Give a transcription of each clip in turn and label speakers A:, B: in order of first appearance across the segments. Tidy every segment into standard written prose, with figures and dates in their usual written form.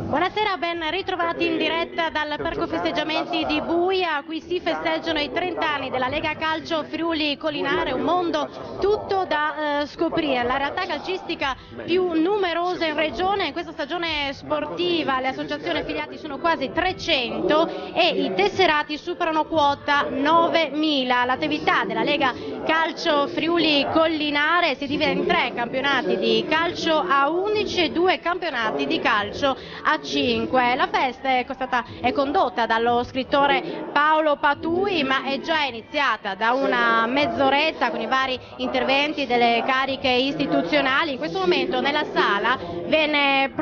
A: Buonasera, ben ritrovati in diretta dal Parco Festeggiamenti di Buia. Qui si festeggiano i 30 anni della Lega Calcio Friuli Collinare, un mondo tutto da scoprire, la realtà calcistica più numerosa in regione. In questa stagione sportiva le associazioni affiliate sono quasi 300 e i tesserati superano quota 9.000. L'attività della Lega Calcio Friuli Collinare si divide in 3 campionati di calcio a 11 e 2 campionati di calcio a 5. La festa è condotta dallo scrittore Paolo Patui, ma è già iniziata da una mezz'oretta con i vari interventi delle cariche istituzionali. In questo momento nella sala viene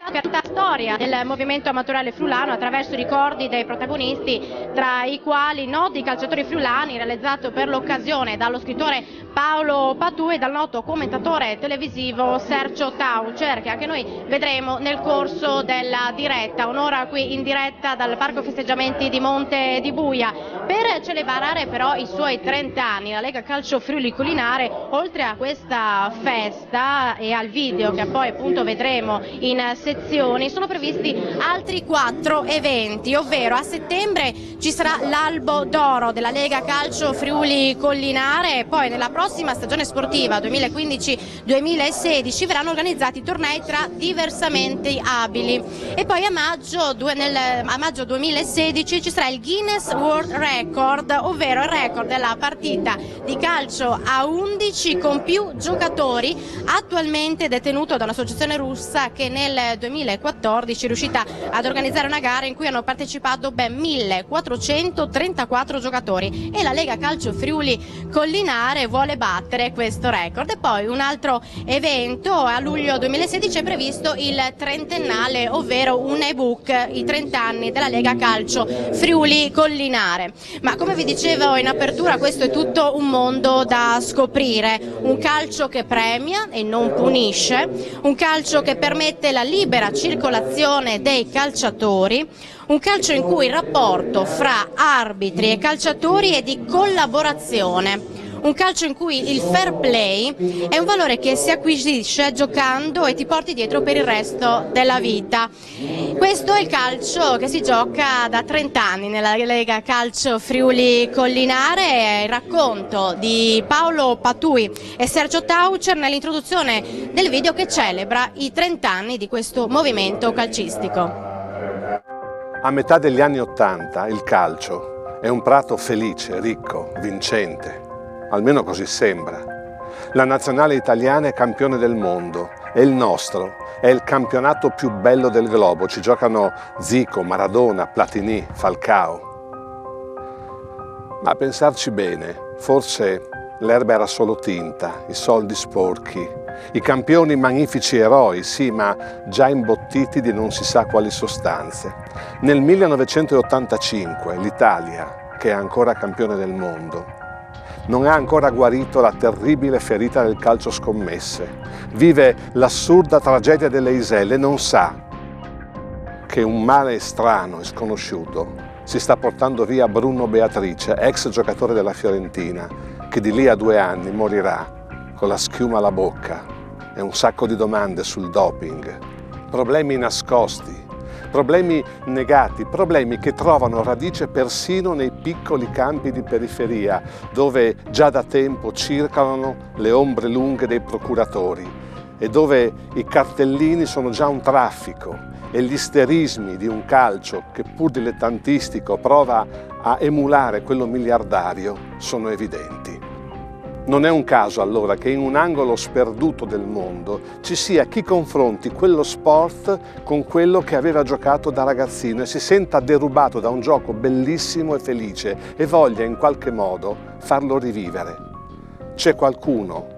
A: la storia del movimento amatoriale friulano attraverso i ricordi dei protagonisti, tra i quali noti calciatori friulani, realizzato per l'occasione dallo scrittore Paolo Patui e dal noto commentatore televisivo Sergio Taucer, che anche noi vedremo nel corso della diretta. Un'ora qui in diretta dal Parco Festeggiamenti di Monte di Buia. Per celebrare però i suoi 30 anni, la Lega Calcio Friuli Collinare, oltre a questa festa e al video che poi appunto vedremo in sezioni, sono previsti altri 4 eventi, ovvero a settembre ci sarà l'Albo d'Oro della Lega Calcio Friuli Collinare, poi nella prossima stagione sportiva 2015-2016 verranno organizzati tornei tra diversamente abili, e poi a maggio 2016 ci sarà il Guinness World Record, ovvero il record della partita di calcio a 11 con più giocatori, attualmente detenuto da un'associazione russa che nel 2014 è riuscita ad organizzare una gara in cui hanno partecipato ben 1434 giocatori, e la Lega Calcio Friuli Collinare vuole battere questo record. E poi un altro evento a luglio 2016 è previsto il trentennale, ovvero un ebook, i 30 anni della Lega Calcio Friuli Collinare. Ma come vi dicevo in apertura, questo è tutto un mondo da scoprire, un calcio che premia e non punisce, un calcio che permette la libera circolazione dei calciatori, un calcio in cui il rapporto fra arbitri e calciatori è di collaborazione, un calcio in cui il fair play è un valore che si acquisisce giocando e ti porti dietro per il resto della vita. Questo è il calcio che si gioca da 30 anni nella Lega Calcio Friuli Collinare. Il racconto di Paolo Patui e Sergio Taucer nell'introduzione del video che celebra i 30 anni di questo movimento calcistico.
B: A metà degli anni '80 il calcio è un prato felice, ricco, vincente. Almeno così sembra. La nazionale italiana è campione del mondo e il nostro è il campionato più bello del globo. Ci giocano Zico, Maradona, Platini, Falcao. Ma a pensarci bene, forse l'erba era solo tinta, i soldi sporchi, i campioni magnifici eroi, sì, ma già imbottiti di non si sa quali sostanze. Nel 1985 l'Italia, che è ancora campione del mondo, non ha ancora guarito la terribile ferita del calcio scommesse, vive l'assurda tragedia delle Iselle e non sa che un male strano e sconosciuto si sta portando via Bruno Beatrice, ex giocatore della Fiorentina, che di lì a 2 anni morirà con la schiuma alla bocca e un sacco di domande sul doping, problemi nascosti, problemi negati, problemi che trovano radice persino nei piccoli campi di periferia, dove già da tempo circolano le ombre lunghe dei procuratori e dove i cartellini sono già un traffico e gli isterismi di un calcio che pur dilettantistico prova a emulare quello miliardario sono evidenti. Non è un caso allora che in un angolo sperduto del mondo ci sia chi confronti quello sport con quello che aveva giocato da ragazzino e si senta derubato da un gioco bellissimo e felice e voglia in qualche modo farlo rivivere. C'è qualcuno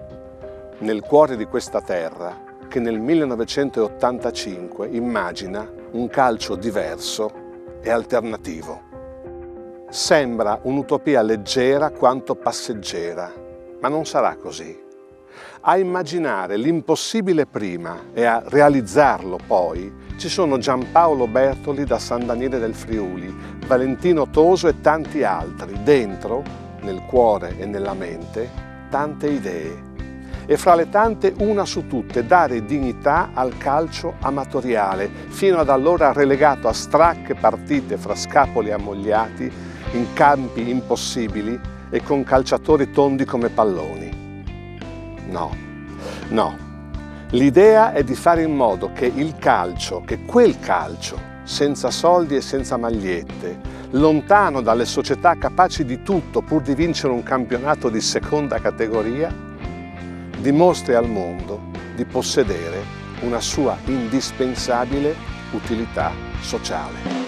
B: nel cuore di questa terra che nel 1985 immagina un calcio diverso e alternativo. Sembra un'utopia leggera quanto passeggera. Ma non sarà così. A immaginare l'impossibile prima e a realizzarlo poi ci sono Giampaolo Bertoli da San Daniele del Friuli, Valentino Toso e tanti altri. Dentro, nel cuore e nella mente, tante idee. e fra le tante una su tutte: dare dignità al calcio amatoriale, fino ad allora relegato a stracche partite fra scapoli ammogliati, in campi impossibili e con calciatori tondi come palloni. No, no. L'idea è di fare in modo che il calcio, che quel calcio, senza soldi e senza magliette, lontano dalle società capaci di tutto pur di vincere un campionato di seconda categoria, dimostri al mondo di possedere una sua indispensabile utilità sociale.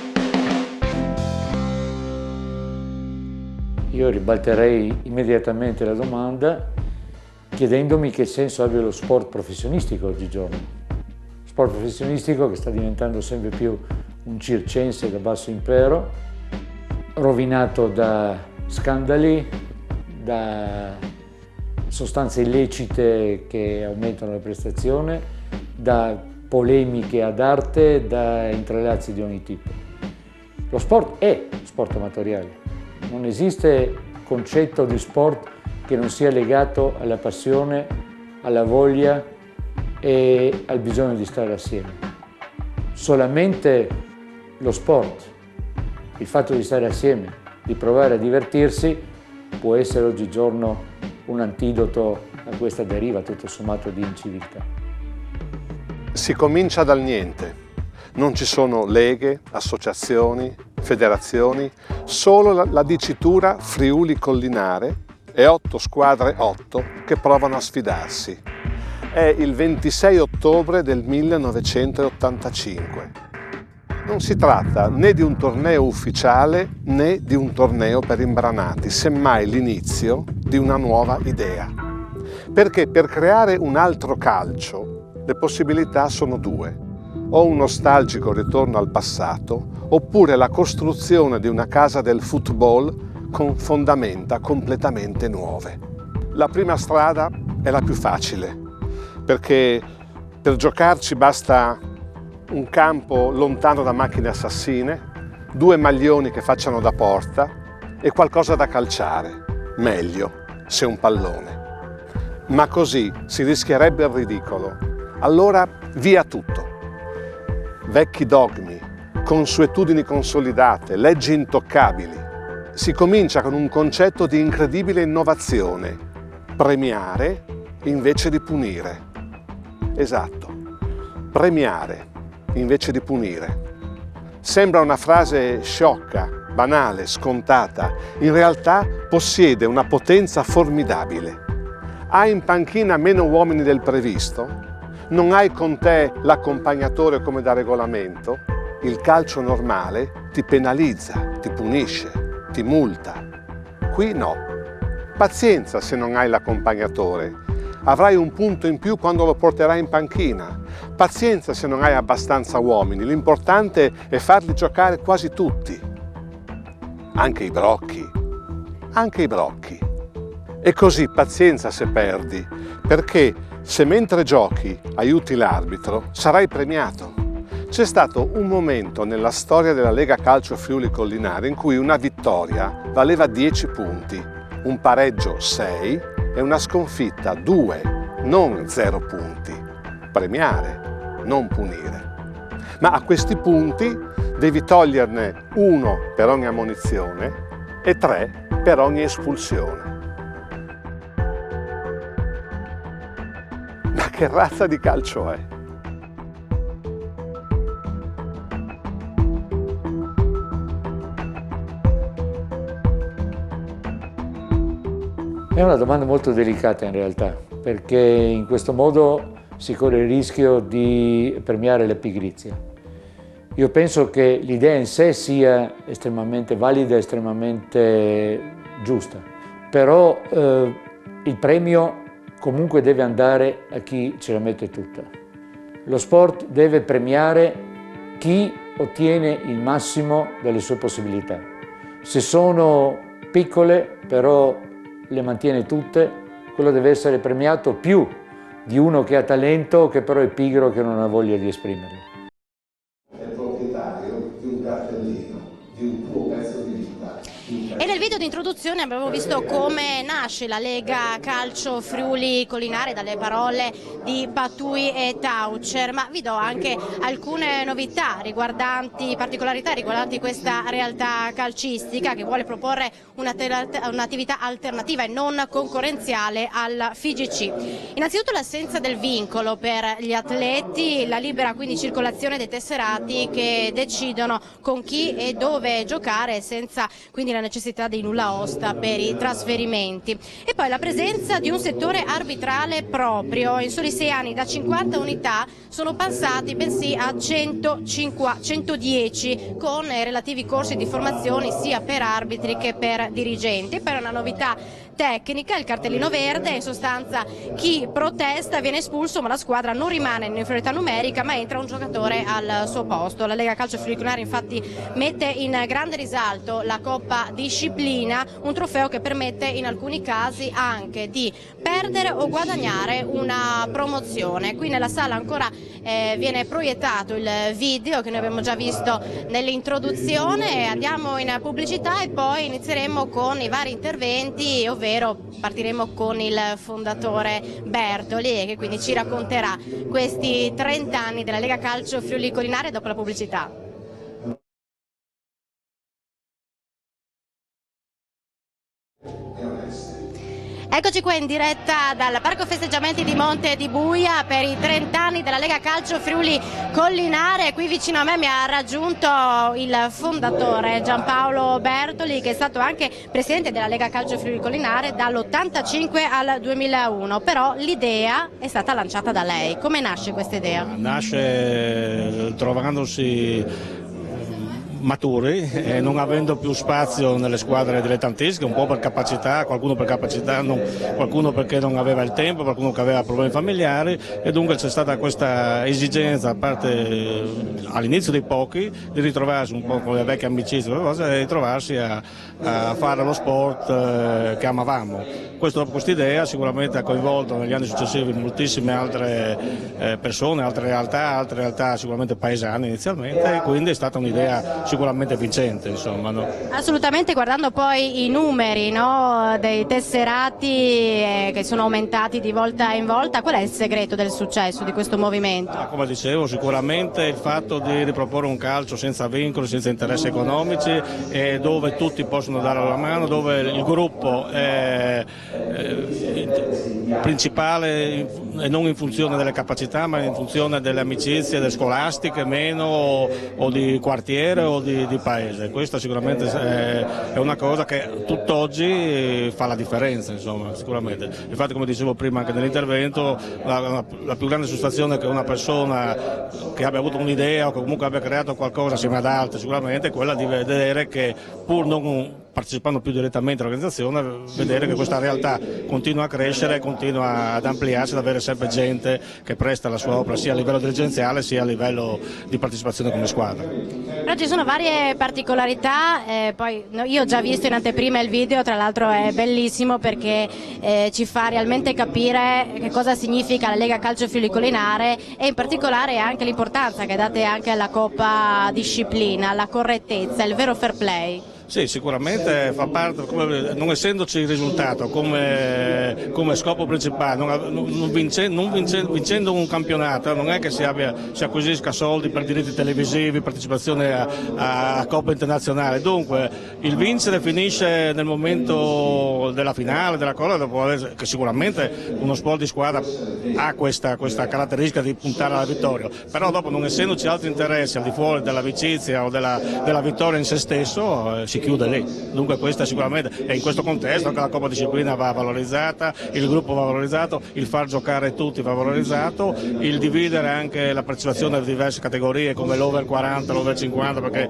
C: Io ribalterei immediatamente la domanda chiedendomi che senso abbia lo sport professionistico oggigiorno. Sport professionistico che sta diventando sempre più un circense da basso impero, rovinato da scandali, da sostanze illecite che aumentano la prestazione, da polemiche ad arte, da intralazzi di ogni tipo. Lo sport è sport amatoriale, non esiste concetto di sport che non sia legato alla passione, alla voglia e al bisogno di stare assieme. Solamente lo sport, il fatto di stare assieme, di provare a divertirsi, può essere oggigiorno un antidoto a questa deriva tutto sommato di inciviltà.
B: Si comincia dal niente. Non ci sono leghe, associazioni, federazioni, solo la dicitura Friuli Collinare e 8 squadre 8 che provano a sfidarsi. È il 26 ottobre del 1985. Non si tratta né di un torneo ufficiale né di un torneo per imbranati, semmai l'inizio di una nuova idea. Perché per creare un altro calcio le possibilità sono due: o un nostalgico ritorno al passato, oppure la costruzione di una casa del football con fondamenta completamente nuove. La prima strada è la più facile, perché per giocarci basta un campo lontano da macchine assassine, 2 maglioni che facciano da porta e qualcosa da calciare, meglio se un pallone. Ma così si rischierebbe il ridicolo. Allora via tutto. Vecchi dogmi, consuetudini consolidate, leggi intoccabili. Si comincia con un concetto di incredibile innovazione: premiare invece di punire. Esatto, premiare invece di punire. Sembra una frase sciocca, banale, scontata. In realtà possiede una potenza formidabile. Hai in panchina meno uomini del previsto? Non hai con te l'accompagnatore come da regolamento? Il calcio normale ti penalizza, ti punisce, ti multa. Qui no. Pazienza se non hai l'accompagnatore. Avrai un punto in più quando lo porterai in panchina. Pazienza se non hai abbastanza uomini. L'importante è farli giocare quasi tutti. Anche i brocchi. Anche i brocchi. E così pazienza se perdi, perché se mentre giochi aiuti l'arbitro, sarai premiato. C'è stato un momento nella storia della Lega Calcio Friuli Collinare in cui una vittoria valeva 10 punti, un pareggio 6 e una sconfitta 2, non 0 punti. Premiare, non punire. Ma a questi punti devi toglierne 1 per ogni ammonizione e 3 per ogni espulsione. Ma che razza di calcio è?
C: È una domanda molto delicata in realtà, perché in questo modo si corre il rischio di premiare la pigrizia. Io penso che l'idea in sé sia estremamente valida, estremamente giusta, però il premio comunque deve andare a chi ce la mette tutta. Lo sport deve premiare chi ottiene il massimo dalle sue possibilità. Se sono piccole, però le mantiene tutte, quello deve essere premiato più di uno che ha talento, che però è pigro, che non ha voglia di esprimerlo.
B: È proprietario di un cartellino, di un tuo pezzo di vita.
A: E nel video di introduzione abbiamo visto come nasce la Lega Calcio Friuli Collinare dalle parole di Battui e Taucher, ma vi do anche alcune novità particolarità riguardanti questa realtà calcistica che vuole proporre un'attività alternativa e non concorrenziale al FIGC. Innanzitutto l'assenza del vincolo per gli atleti, la libera quindi circolazione dei tesserati che decidono con chi e dove giocare senza quindi la necessità di nulla osta per i trasferimenti, e poi la presenza di un settore arbitrale proprio. In soli 6 anni da 50 unità sono passati bensì a 110 con i relativi corsi di formazione sia per arbitri che per dirigenti. Per una novità tecnica, il cartellino verde, in sostanza chi protesta viene espulso, ma la squadra non rimane in inferiorità numerica ma entra un giocatore al suo posto. La Lega Calcio Friuli Collinare infatti mette in grande risalto la Coppa Disciplina, un trofeo che permette in alcuni casi anche di perdere o guadagnare una promozione. Qui nella sala ancora viene proiettato il video che noi abbiamo già visto nell'introduzione. Andiamo in pubblicità e poi inizieremo con i vari interventi, ovvero partiremo con il fondatore Bertoli, che quindi ci racconterà questi 30 anni della Lega Calcio Friuli Collinare dopo la pubblicità. Eccoci qua in diretta dal Parco Festeggiamenti di Monte di Buia per i 30 anni della Lega Calcio Friuli Collinare. Qui vicino a me mi ha raggiunto il fondatore Giampaolo Bertoli, che è stato anche presidente della Lega Calcio Friuli Collinare dall'85 al 2001, però l'idea è stata lanciata da lei. Come nasce questa idea?
D: Nasce trovandosi maturi e non avendo più spazio nelle squadre dilettantistiche, un po' per capacità, qualcuno per capacità, qualcuno perché non aveva il tempo, qualcuno che aveva problemi familiari, e dunque c'è stata questa esigenza, a parte all'inizio dei pochi, di ritrovarsi un po' con le vecchie amicizie e ritrovarsi a fare lo sport che amavamo. Questa idea sicuramente ha coinvolto negli anni successivi moltissime altre persone, altre realtà sicuramente paesane inizialmente, e quindi è stata un'idea sicuramente vincente, insomma, no?
A: Assolutamente, guardando poi i numeri, no, dei tesserati che sono aumentati di volta in volta, qual è il segreto del successo di questo movimento?
D: Come dicevo, sicuramente il fatto di riproporre un calcio senza vincoli, senza interessi economici, dove tutti possono dare la mano, dove il gruppo principale e non in funzione delle capacità ma in funzione delle amicizie, delle scolastiche meno o di quartiere o di paese. Questa sicuramente è una cosa che tutt'oggi fa la differenza, insomma, sicuramente. Infatti, come dicevo prima anche nell'intervento, la più grande soddisfazione che una persona che abbia avuto un'idea o che comunque abbia creato qualcosa assieme ad altri sicuramente è quella di vedere che, pur non partecipando più direttamente all'organizzazione, vedere che questa realtà continua a crescere, continua ad ampliarsi, ad avere sempre gente che presta la sua opera sia a livello dirigenziale sia a livello di partecipazione come squadra.
A: Però ci sono varie particolarità, poi io ho già visto in anteprima il video, tra l'altro è bellissimo perché ci fa realmente capire che cosa significa la Lega Calcio Friuli Collinare e in particolare anche l'importanza che date anche alla Coppa Disciplina, alla correttezza, il vero fair play.
D: Sì, sicuramente fa parte, non essendoci il risultato come scopo principale, vincendo un campionato non è che si acquisisca soldi per diritti televisivi, partecipazione a coppe internazionali, dunque il vincere finisce nel momento della finale, della cosa, che sicuramente uno sport di squadra ha questa caratteristica di puntare alla vittoria, però dopo, non essendoci altri interessi al di fuori dell'amicizia o della vittoria in se stesso, si chiude lì. Dunque questa sicuramente, e in questo contesto anche la Coppa Disciplina va valorizzata, il gruppo va valorizzato, il far giocare tutti va valorizzato, il dividere anche la partecipazione di diverse categorie come l'over 40, l'over 50, perché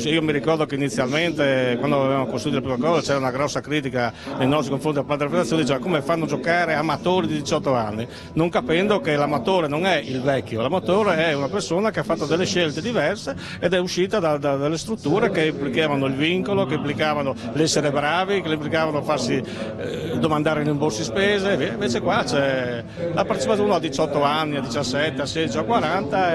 D: io mi ricordo che inizialmente quando avevamo costruito la prima cosa c'era una grossa critica nei nostri confronti da parte della federazione, diceva come fanno a giocare amatori di 18 anni, non capendo che l'amatore non è il vecchio, l'amatore è una persona che ha fatto delle scelte diverse ed è uscita dalle strutture che implicavano il vincolo, che implicavano l'essere bravi, che implicavano farsi domandare rimborsi spese. Invece qua c'è la partecipazione uno a 18 anni, a 17, a 16, a 40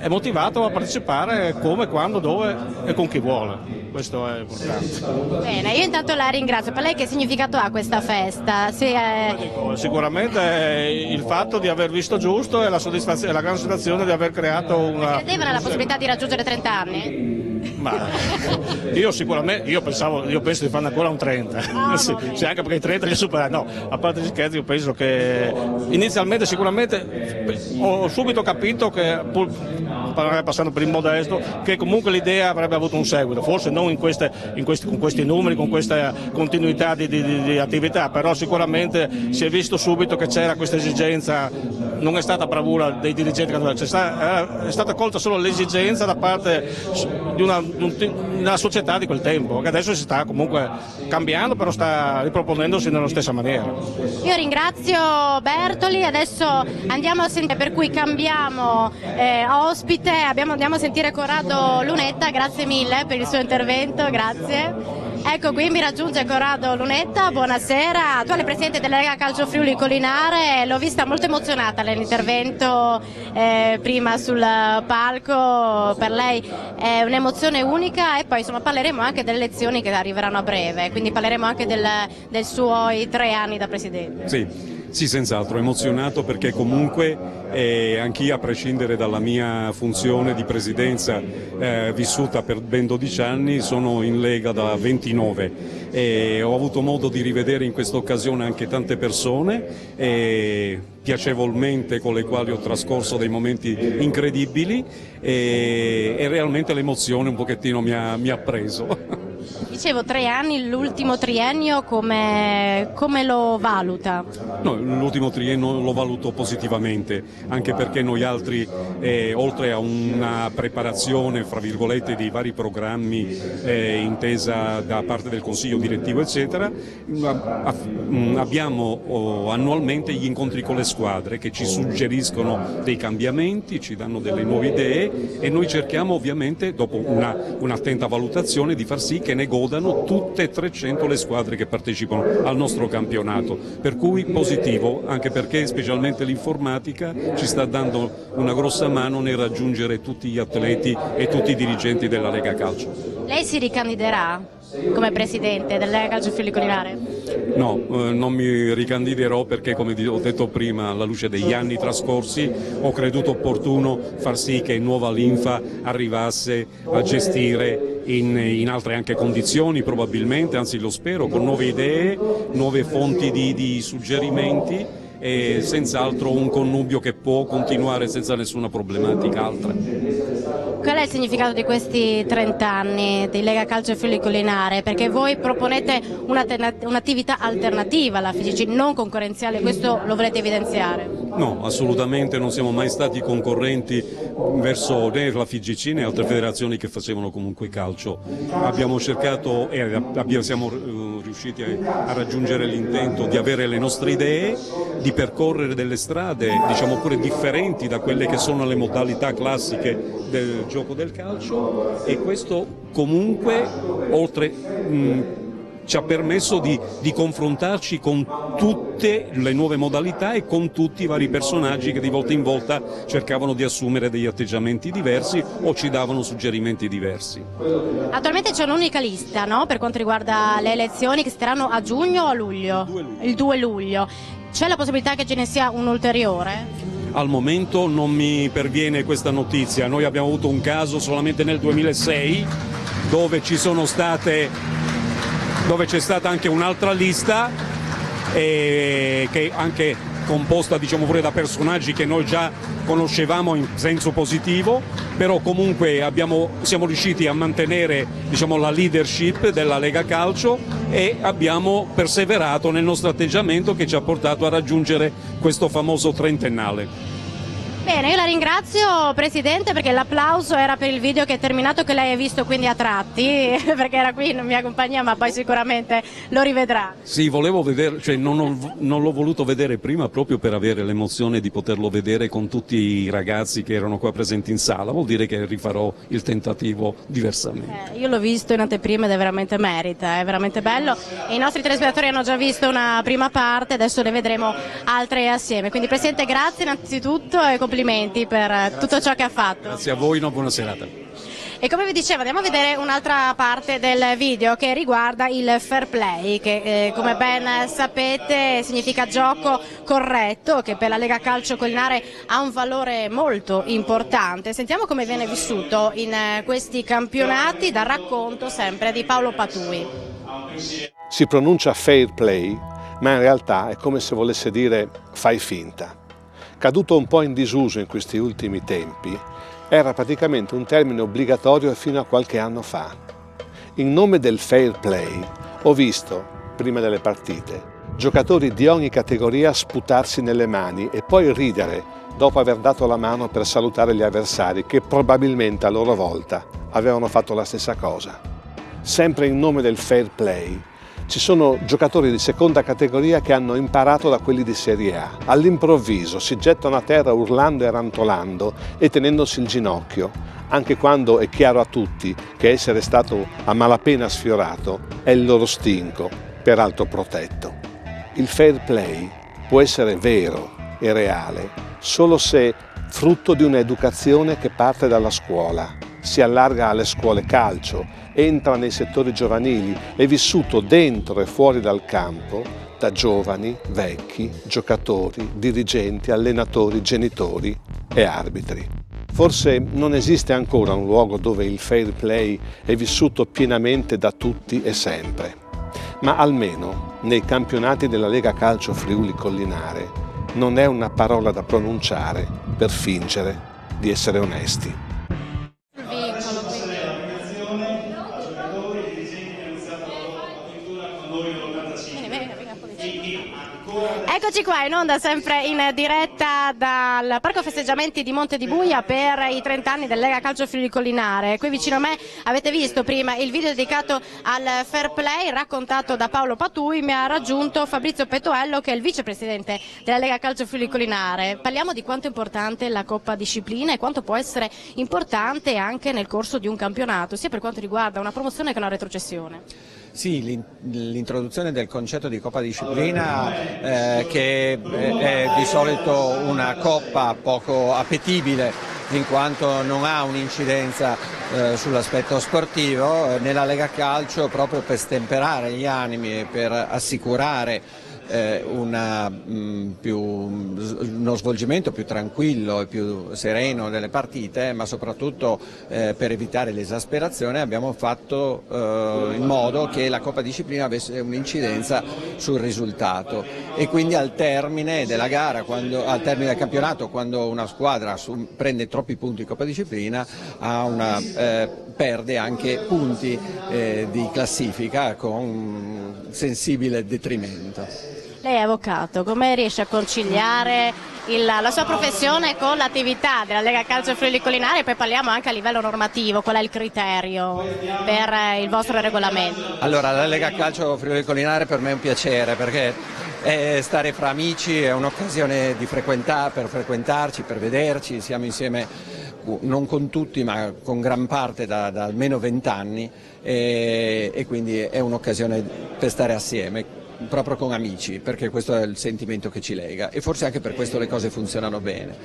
D: è motivato a partecipare come, quando, dove e con chi vuole. questo è importante.
A: Bene, io intanto la ringrazio. Per lei che significato ha questa festa?
D: Sicuramente il fatto di aver visto giusto e la grande soddisfazione di aver creato una...
A: Credeva nella possibilità di raggiungere 30 anni?
D: Ma io sicuramente, io penso di farne ancora un 30, sì, anche perché i 30 li superare, no, a parte gli scherzi, io penso che inizialmente sicuramente ho subito capito che, pur passando per il modesto, che comunque l'idea avrebbe avuto un seguito, forse non con questi numeri, con questa continuità di attività, però sicuramente si è visto subito che c'era questa esigenza, non è stata bravura dei dirigenti, è stata colta solo l'esigenza da parte di una società di quel tempo, che adesso si sta comunque cambiando, però sta riproponendosi nella stessa maniera.
A: Io ringrazio Bertoli, adesso andiamo a sentire, per cui cambiamo ospite, andiamo a sentire Corrado Lunetta, grazie mille per il suo intervento, grazie. Ecco, qui mi raggiunge Corrado Lunetta, buonasera, attuale presidente della Lega Calcio Friuli Collinare, l'ho vista molto emozionata nell'intervento prima sul palco, per lei è un'emozione unica e poi insomma parleremo anche delle elezioni che arriveranno a breve, quindi parleremo anche dei suoi 3 anni da presidente.
E: Sì, senz'altro, emozionato perché comunque anch'io, a prescindere dalla mia funzione di presidenza vissuta per ben 12 anni, sono in Lega da 29 e ho avuto modo di rivedere in questa occasione anche tante persone piacevolmente, con le quali ho trascorso dei momenti incredibili e realmente l'emozione un pochettino mi ha preso.
A: Dicevo 3 anni, l'ultimo triennio come lo valuta?
E: No, l'ultimo triennio lo valuto positivamente, anche perché noi altri, oltre a una preparazione, fra virgolette, di vari programmi intesa da parte del Consiglio direttivo, eccetera, abbiamo annualmente gli incontri con le squadre che ci suggeriscono dei cambiamenti, ci danno delle nuove idee e noi cerchiamo ovviamente, dopo un'attenta valutazione, di far sì che ne godano tutte e 300 le squadre che partecipano al nostro campionato, per cui positivo, anche perché specialmente l'informatica ci sta dando una grossa mano nel raggiungere tutti gli atleti e tutti i dirigenti della Lega Calcio.
A: Lei si ricandiderà come presidente della Lega Calcio Friuli Collinare?
E: No, non mi ricandiderò perché, come ho detto prima, alla luce degli anni trascorsi ho creduto opportuno far sì che Nuova Linfa arrivasse a gestire in altre anche condizioni probabilmente, anzi lo spero, con nuove idee, nuove fonti di suggerimenti e senz'altro un connubio che può continuare senza nessuna problematica altra.
A: Qual è il significato di questi 30 anni di Lega Calcio Friuli Collinare? Perché voi proponete un'attività alternativa alla FIGC, non concorrenziale, questo lo volete evidenziare?
E: No, assolutamente non siamo mai stati concorrenti verso né la FIGC né altre federazioni che facevano comunque calcio. Abbiamo cercato e siamo riusciti a raggiungere l'intento di avere le nostre idee, di percorrere delle strade, diciamo pure differenti da quelle che sono le modalità classiche del gioco del calcio, e questo comunque ci ha permesso di confrontarci con tutte le nuove modalità e con tutti i vari personaggi che di volta in volta cercavano di assumere degli atteggiamenti diversi o ci davano suggerimenti diversi.
A: Attualmente c'è un'unica lista, no? Per quanto riguarda le elezioni che si terranno a giugno o a luglio? Il 2 luglio. C'è la possibilità che ce ne sia un ulteriore?
E: Al momento non mi perviene questa notizia. Noi abbiamo avuto un caso solamente nel 2006 dove c'è stata anche un'altra lista che è anche composta, diciamo, pure da personaggi che noi già conoscevamo in senso positivo, però comunque siamo riusciti a mantenere, diciamo, la leadership della Lega Calcio e abbiamo perseverato nel nostro atteggiamento che ci ha portato a raggiungere questo famoso trentennale.
A: Bene, io la ringrazio Presidente, perché l'applauso era per il video che è terminato, che lei ha visto quindi a tratti, perché era qui in mia compagnia, ma poi sicuramente lo rivedrà.
E: Sì, volevo vedere, cioè non l'ho voluto vedere prima proprio per avere l'emozione di poterlo vedere con tutti i ragazzi che erano qua presenti in sala, vuol dire che rifarò il tentativo diversamente.
A: Io l'ho visto in anteprima ed è veramente merita, è veramente bello. E i nostri telespettatori hanno già visto una prima parte, adesso ne vedremo altre assieme. Quindi Presidente, grazie innanzitutto e complimenti per tutto ciò che ha fatto.
E: Grazie a voi, una buona serata.
A: E come vi dicevo, andiamo a vedere un'altra parte del video che riguarda il fair play, che come ben sapete significa gioco corretto, che per la Lega Calcio Collinare ha un valore molto importante. Sentiamo come viene vissuto in questi campionati dal racconto sempre di Paolo Patui.
B: Si pronuncia fair play, ma in realtà è come se volesse dire fai finta. Caduto un po' in disuso in questi ultimi tempi, era praticamente un termine obbligatorio fino a qualche anno fa. In nome del fair play ho visto, prima delle partite, giocatori di ogni categoria sputarsi nelle mani e poi ridere dopo aver dato la mano per salutare gli avversari che probabilmente a loro volta avevano fatto la stessa cosa. Sempre in nome del fair play ci sono giocatori di seconda categoria che hanno imparato da quelli di Serie A. All'improvviso si gettano a terra urlando e rantolando e tenendosi il ginocchio, anche quando è chiaro a tutti che essere stato a malapena sfiorato è il loro stinco, peraltro protetto. Il fair play può essere vero e reale solo se frutto di un'educazione che parte dalla scuola, si allarga alle scuole calcio, entra nei settori giovanili, è vissuto dentro e fuori dal campo da giovani, vecchi, giocatori, dirigenti, allenatori, genitori e arbitri. Forse non esiste ancora un luogo dove il fair play è vissuto pienamente da tutti e sempre, ma almeno nei campionati della Lega Calcio Friuli Collinare non è una parola da pronunciare per fingere di essere onesti.
A: Eccoci qua in onda sempre in diretta dal Parco Festeggiamenti di Monte di Buia per i 30 anni del Lega Calcio Friuli Collinare. Qui vicino a me avete visto prima il video dedicato al fair play raccontato da Paolo Patui. Mi ha raggiunto Fabrizio Pettoello, che è il vicepresidente della Lega Calcio Friuli Collinare. Parliamo di quanto è importante la Coppa Disciplina e quanto può essere importante anche nel corso di un campionato, sia per quanto riguarda una promozione che una retrocessione.
F: Sì, l'introduzione del concetto di Coppa Disciplina che è di solito una coppa poco appetibile in quanto non ha un'incidenza sull'aspetto sportivo, nella Lega Calcio, proprio per stemperare gli animi e per assicurare uno svolgimento più tranquillo e più sereno delle partite, ma soprattutto per evitare l'esasperazione abbiamo fatto in modo che la Coppa Disciplina avesse un'incidenza sul risultato e quindi al termine della gara, al termine del campionato, quando una squadra prende troppi punti in Coppa Disciplina perde anche punti di classifica con sensibile detrimento.
A: Lei è avvocato, come riesce a conciliare la sua professione con l'attività della Lega Calcio Friuli Collinare? Poi parliamo anche a livello normativo, qual è il criterio per il vostro regolamento?
F: Allora, la Lega Calcio Friuli Collinare per me è un piacere, perché stare fra amici è un'occasione di per frequentarci, per vederci, siamo insieme non con tutti ma con gran parte da almeno 20 anni e quindi è un'occasione per stare assieme, proprio con amici, perché questo è il sentimento che ci lega e forse anche per questo le cose funzionano bene.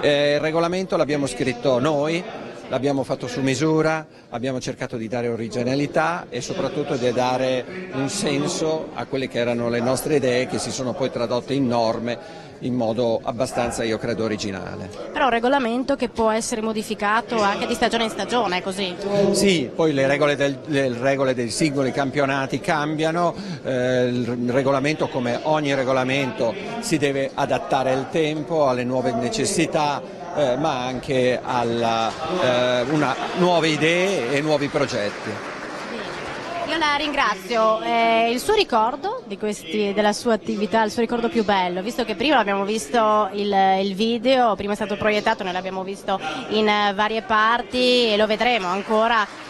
F: Il regolamento l'abbiamo scritto noi, l'abbiamo fatto su misura, abbiamo cercato di dare originalità e soprattutto di dare un senso a quelle che erano le nostre idee, che si sono poi tradotte in norme in modo abbastanza, io credo, originale.
A: Però un regolamento che può essere modificato anche di stagione in stagione, è così?
F: Sì, poi le regole dei singoli campionati cambiano, il regolamento, come ogni regolamento, si deve adattare al tempo, alle nuove necessità, ma anche a nuove idee e nuovi progetti.
A: Io la ringrazio. Il suo ricordo della sua attività, il suo ricordo più bello, visto che prima abbiamo visto il video, prima è stato proiettato, noi l'abbiamo visto in varie parti e lo vedremo ancora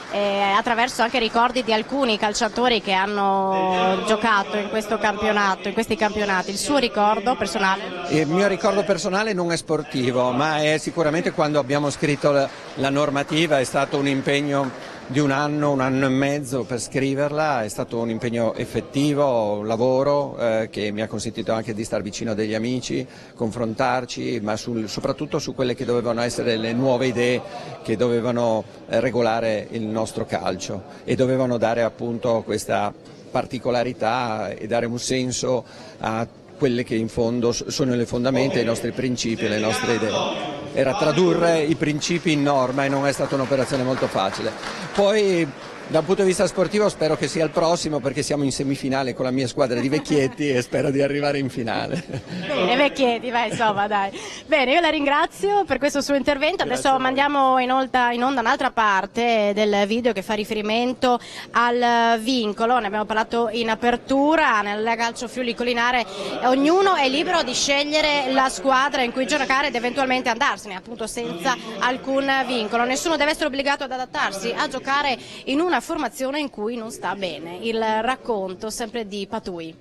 A: attraverso anche ricordi di alcuni calciatori che hanno giocato in questo campionato, in questi campionati. Il suo ricordo personale?
F: Il mio ricordo personale non è sportivo, ma è sicuramente quando abbiamo scritto la normativa, è stato un impegno di un anno e mezzo per scriverla, è stato un impegno effettivo, un lavoro che mi ha consentito anche di star vicino a degli amici, confrontarci, ma soprattutto su quelle che dovevano essere le nuove idee che dovevano regolare il nostro calcio e dovevano dare appunto questa particolarità e dare un senso a quelle che in fondo sono le fondamenta, i nostri principi, le nostre idee. Era tradurre i principi in norma e non è stata un'operazione molto facile. Poi dal punto di vista sportivo spero che sia il prossimo, perché siamo in semifinale con la mia squadra di Vecchietti e spero di arrivare in finale.
A: Bene, Vecchietti, vai, insomma, dai. Bene, io la ringrazio per questo suo intervento. Adesso mandiamo in onda un'altra parte del video che fa riferimento al vincolo. Ne abbiamo parlato in apertura. Nella Lega Calcio Friuli Collinare ognuno è libero di scegliere la squadra in cui giocare ed eventualmente andarsene, appunto senza alcun vincolo. Nessuno deve essere obbligato ad adattarsi a giocare in una formazione in cui non sta bene. Il racconto sempre di Patui.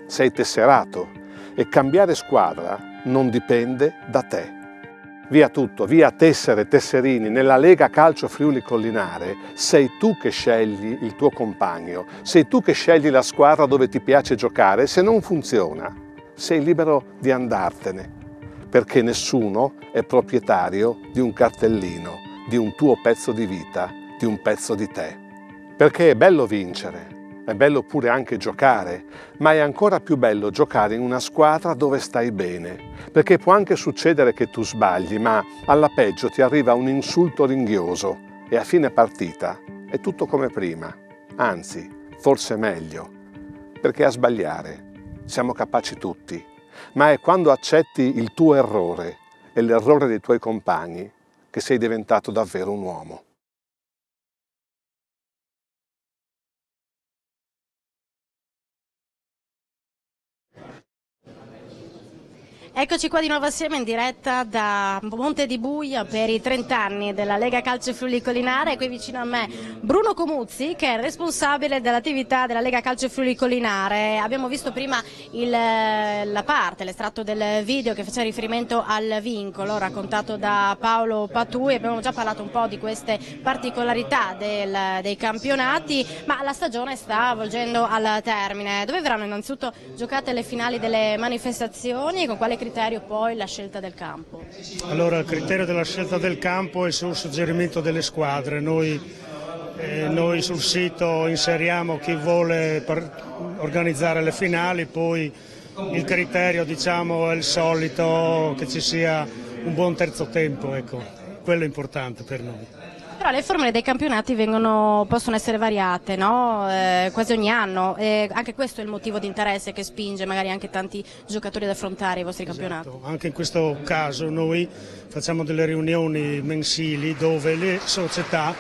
B: Sei tesserato e cambiare squadra non dipende da te. Via tutto, via tessere, tesserini. Nella Lega Calcio Friuli Collinare sei tu che scegli il tuo compagno, sei tu che scegli la squadra dove ti piace giocare. Se non funziona, sei libero di andartene, perché nessuno è proprietario di un cartellino, di un tuo pezzo di vita, di un pezzo di te. Perché è bello vincere, è bello pure anche giocare, ma è ancora più bello giocare in una squadra dove stai bene, perché può anche succedere che tu sbagli, ma alla peggio ti arriva un insulto ringhioso e a fine partita è tutto come prima, anzi, forse meglio, perché a sbagliare siamo capaci tutti, ma è quando accetti il tuo errore e l'errore dei tuoi compagni che sei diventato davvero un uomo.
A: Eccoci qua di nuovo assieme in diretta da Monte di Buia per i 30 anni della Lega Calcio Friuli Collinare. Qui vicino a me Bruno Comuzzi, che è responsabile dell'attività della Lega Calcio Friuli Collinare. Abbiamo visto prima l'estratto del video che faceva riferimento al vincolo raccontato da Paolo Patui. Abbiamo già parlato un po' di queste particolarità dei campionati, ma la stagione sta volgendo al termine. Dove verranno innanzitutto giocate le finali delle manifestazioni e con quale criterio poi la scelta del campo?
G: Allora, il criterio della scelta del campo è sul suggerimento delle squadre. Noi sul sito inseriamo chi vuole organizzare le finali, poi il criterio, diciamo, è il solito, che ci sia un buon terzo tempo, ecco, quello è importante per noi.
A: Però le formule dei campionati possono essere variate, no? Quasi ogni anno, anche questo è il motivo di interesse che spinge magari anche tanti giocatori ad affrontare i vostri campionati.
G: Anche in questo caso noi facciamo delle riunioni mensili dove le società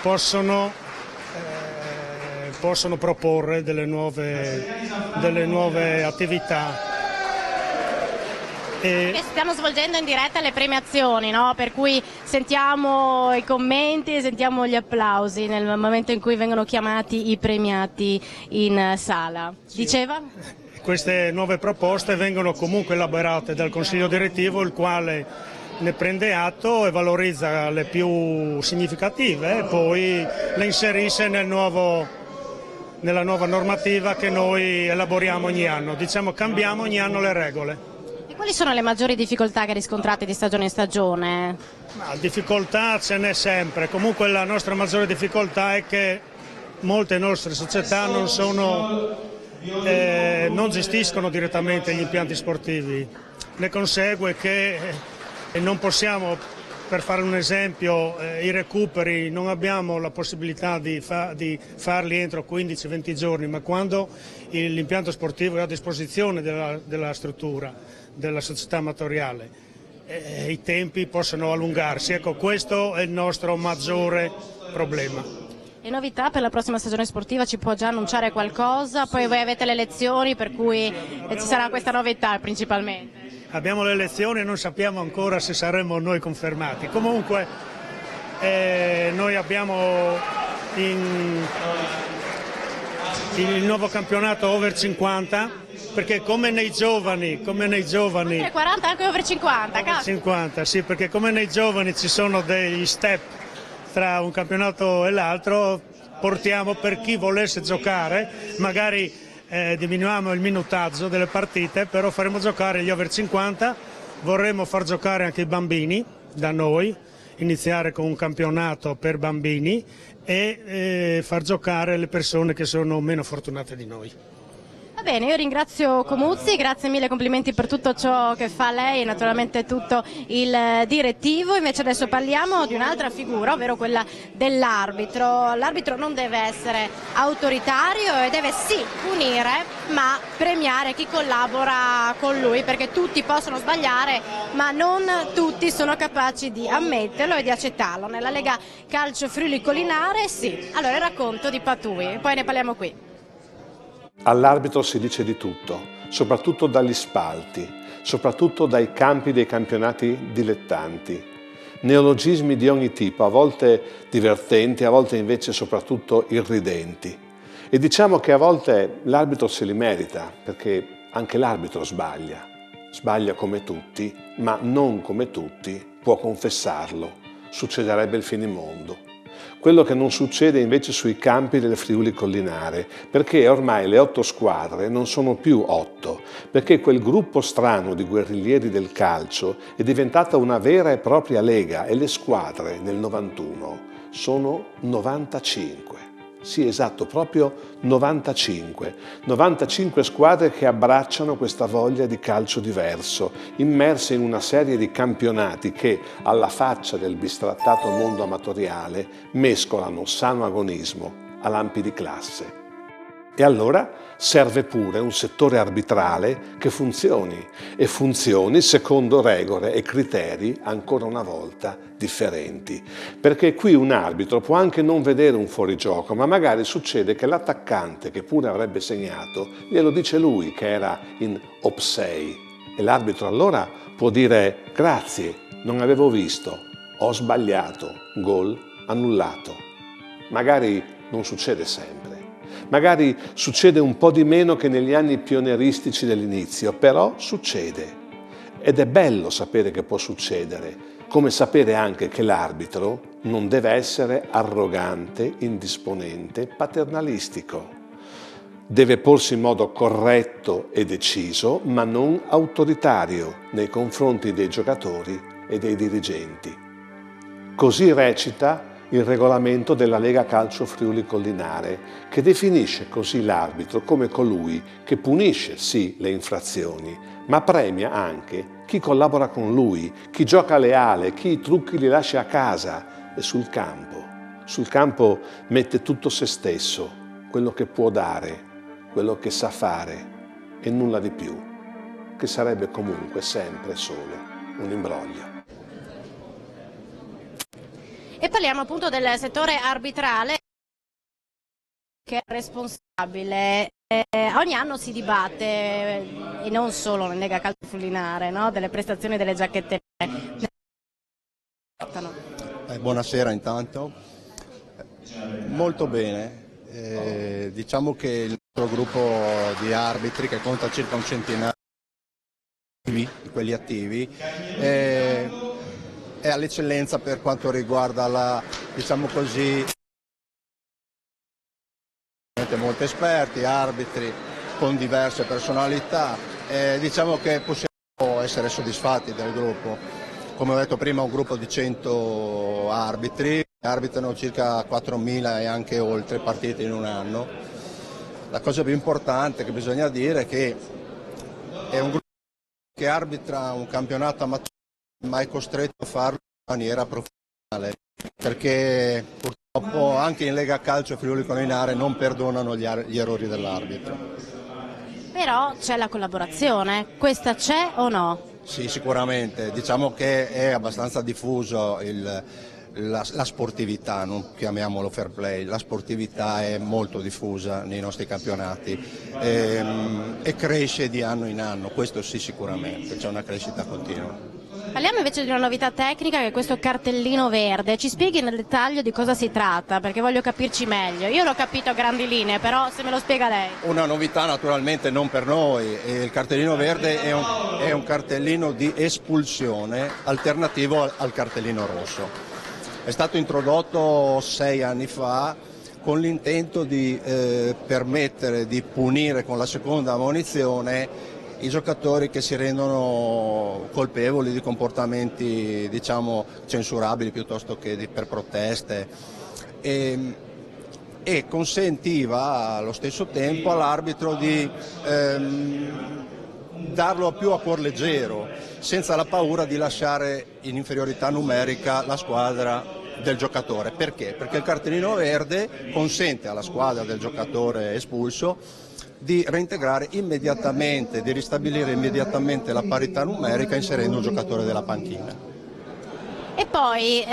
G: possono proporre delle nuove attività.
A: Stiamo svolgendo in diretta le premiazioni, no? Per cui sentiamo i commenti e sentiamo gli applausi nel momento in cui vengono chiamati i premiati in sala. Diceva?
G: Queste nuove proposte vengono comunque elaborate dal Consiglio direttivo, il quale ne prende atto e valorizza le più significative e poi le inserisce nella nuova normativa che noi elaboriamo ogni anno. Diciamo, cambiamo ogni anno le regole.
A: Quali sono le maggiori difficoltà che riscontrate di stagione in stagione?
G: Difficoltà ce n'è sempre, comunque la nostra maggiore difficoltà è che molte nostre società non gestiscono direttamente gli impianti sportivi. Ne consegue che non possiamo, per fare un esempio, i recuperi non abbiamo la possibilità di farli entro 15-20 giorni, ma quando l'impianto sportivo è a disposizione della struttura, della società amatoriale, i tempi possono allungarsi. Ecco, questo è il nostro maggiore problema.
A: E novità per la prossima stagione sportiva, ci può già annunciare qualcosa? Poi voi avete le elezioni, per cui ci sarà questa novità principalmente.
G: Abbiamo le elezioni e non sappiamo ancora se saremo noi confermati. Comunque noi abbiamo il nuovo campionato over 50 perché come nei giovani
A: 40 anche over 50,
G: over 50, sì, perché come nei giovani ci sono degli step tra un campionato e l'altro, portiamo per chi volesse giocare, magari diminuiamo il minutaggio delle partite, però faremo giocare gli over 50, vorremmo far giocare anche i bambini da noi, iniziare con un campionato per bambini e far giocare le persone che sono meno fortunate di noi.
A: Va bene, io ringrazio Comuzzi, grazie mille, complimenti per tutto ciò che fa lei e naturalmente tutto il direttivo. Invece adesso parliamo di un'altra figura, ovvero quella dell'arbitro. L'arbitro non deve essere autoritario e deve sì punire, ma premiare chi collabora con lui, perché tutti possono sbagliare, ma non tutti sono capaci di ammetterlo e di accettarlo. Nella Lega Calcio Friuli Collinare sì. Allora il racconto di Patui, poi ne parliamo qui.
B: All'arbitro si dice di tutto, soprattutto dagli spalti, soprattutto dai campi dei campionati dilettanti. Neologismi di ogni tipo, a volte divertenti, a volte invece soprattutto irridenti. E diciamo che a volte l'arbitro se li merita, perché anche l'arbitro sbaglia. Sbaglia come tutti, ma non come tutti può confessarlo. Succederebbe il finimondo. Quello che non succede invece sui campi del Friuli Collinare, perché ormai le 8 squadre non sono più 8, perché quel gruppo strano di guerriglieri del calcio è diventata una vera e propria lega e le squadre nel 91 sono 95. Sì, esatto, proprio 95. 95 squadre che abbracciano questa voglia di calcio diverso, immerse in una serie di campionati che, alla faccia del bistrattato mondo amatoriale, mescolano sano agonismo a lampi di classe. E allora serve pure un settore arbitrale che funzioni, e funzioni secondo regole e criteri ancora una volta differenti. Perché qui un arbitro può anche non vedere un fuorigioco, ma magari succede che l'attaccante, che pure avrebbe segnato, glielo dice lui che era in offside. E l'arbitro allora può dire: grazie, non avevo visto, ho sbagliato, gol annullato. Magari non succede sempre. Magari succede un po' di meno che negli anni pionieristici dell'inizio, però succede. Ed è bello sapere che può succedere, come sapere anche che l'arbitro non deve essere arrogante, indisponente, paternalistico. Deve porsi in modo corretto e deciso, ma non autoritario nei confronti dei giocatori e dei dirigenti. Così recita il regolamento della Lega Calcio Friuli Collinare, che definisce così l'arbitro come colui che punisce sì le infrazioni, ma premia anche chi collabora con lui, chi gioca leale, chi i trucchi li lascia a casa e sul campo mette tutto se stesso, quello che può dare, quello che sa fare e nulla di più, che sarebbe comunque sempre solo un imbroglio.
A: E parliamo appunto del settore arbitrale, che è responsabile. Ogni anno si dibatte, e non solo nella Lega Calcio Collinare, no? Delle prestazioni delle giacchette.
H: Buonasera intanto. Molto bene. Diciamo che il nostro gruppo di arbitri, che conta circa un centinaio di quelli attivi, è all'eccellenza per quanto riguarda la, diciamo così, molti esperti, arbitri con diverse personalità, diciamo che possiamo essere soddisfatti del gruppo. Come ho detto prima, un gruppo di 100 arbitri, arbitrano circa 4.000 e anche oltre partite in un anno. La cosa più importante che bisogna dire è che è un gruppo che arbitra un campionato amatoriale, ma è costretto a farlo in maniera professionale, perché purtroppo anche in Lega Calcio Friuli Collinare non perdonano gli errori dell'arbitro.
A: Però c'è la collaborazione, questa c'è o no?
H: Sì, sicuramente, diciamo che è abbastanza diffuso la sportività, non chiamiamolo fair play, la sportività è molto diffusa nei nostri campionati e cresce di anno in anno, questo sì sicuramente, c'è una crescita continua.
A: Parliamo invece di una novità tecnica che è questo cartellino verde. Ci spieghi nel dettaglio di cosa si tratta, perché voglio capirci meglio. Io l'ho capito a grandi linee, però se me lo spiega lei.
H: Una novità naturalmente non per noi, il cartellino verde è un cartellino di espulsione alternativo al cartellino rosso. È stato introdotto 6 anni fa con l'intento di permettere di punire con la seconda ammonizione i giocatori che si rendono colpevoli di comportamenti, diciamo, censurabili piuttosto che per proteste e consentiva allo stesso tempo all'arbitro di darlo più a cuor leggero, senza la paura di lasciare in inferiorità numerica la squadra del giocatore. Perché? Perché il cartellino verde consente alla squadra del giocatore espulso di reintegrare immediatamente, di ristabilire immediatamente la parità numerica inserendo un giocatore della panchina.
A: E poi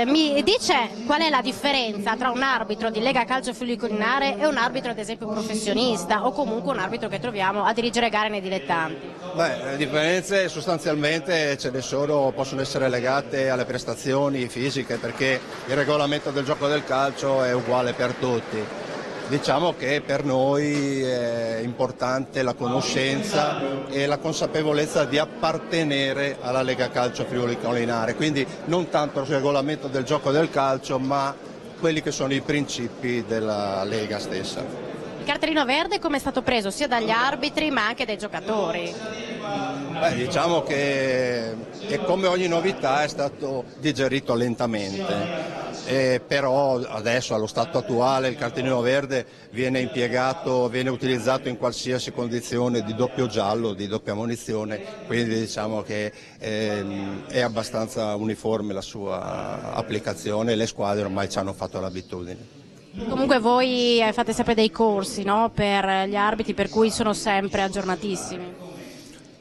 A: mi dice qual è la differenza tra un arbitro di Lega Calcio Friuli Colinare e un arbitro ad esempio professionista o comunque un arbitro che troviamo a dirigere gare nei dilettanti?
H: Beh, le differenze sostanzialmente ce ne sono, possono essere legate alle prestazioni fisiche perché il regolamento del gioco del calcio è uguale per tutti. Diciamo che per noi è importante la conoscenza e la consapevolezza di appartenere alla Lega Calcio Friuli Colinare, quindi non tanto il regolamento del gioco del calcio ma quelli che sono i principi della Lega stessa.
A: Il cartellino verde come è stato preso sia dagli arbitri ma anche dai giocatori?
H: Beh, diciamo che come ogni novità è stato digerito lentamente. Però adesso allo stato attuale il cartellino verde viene utilizzato in qualsiasi condizione di doppio giallo, di doppia ammonizione, quindi diciamo che è abbastanza uniforme la sua applicazione e le squadre ormai ci hanno fatto l'abitudine.
A: Comunque voi fate sempre dei corsi, no? Per gli arbitri, per cui sono sempre aggiornatissimi.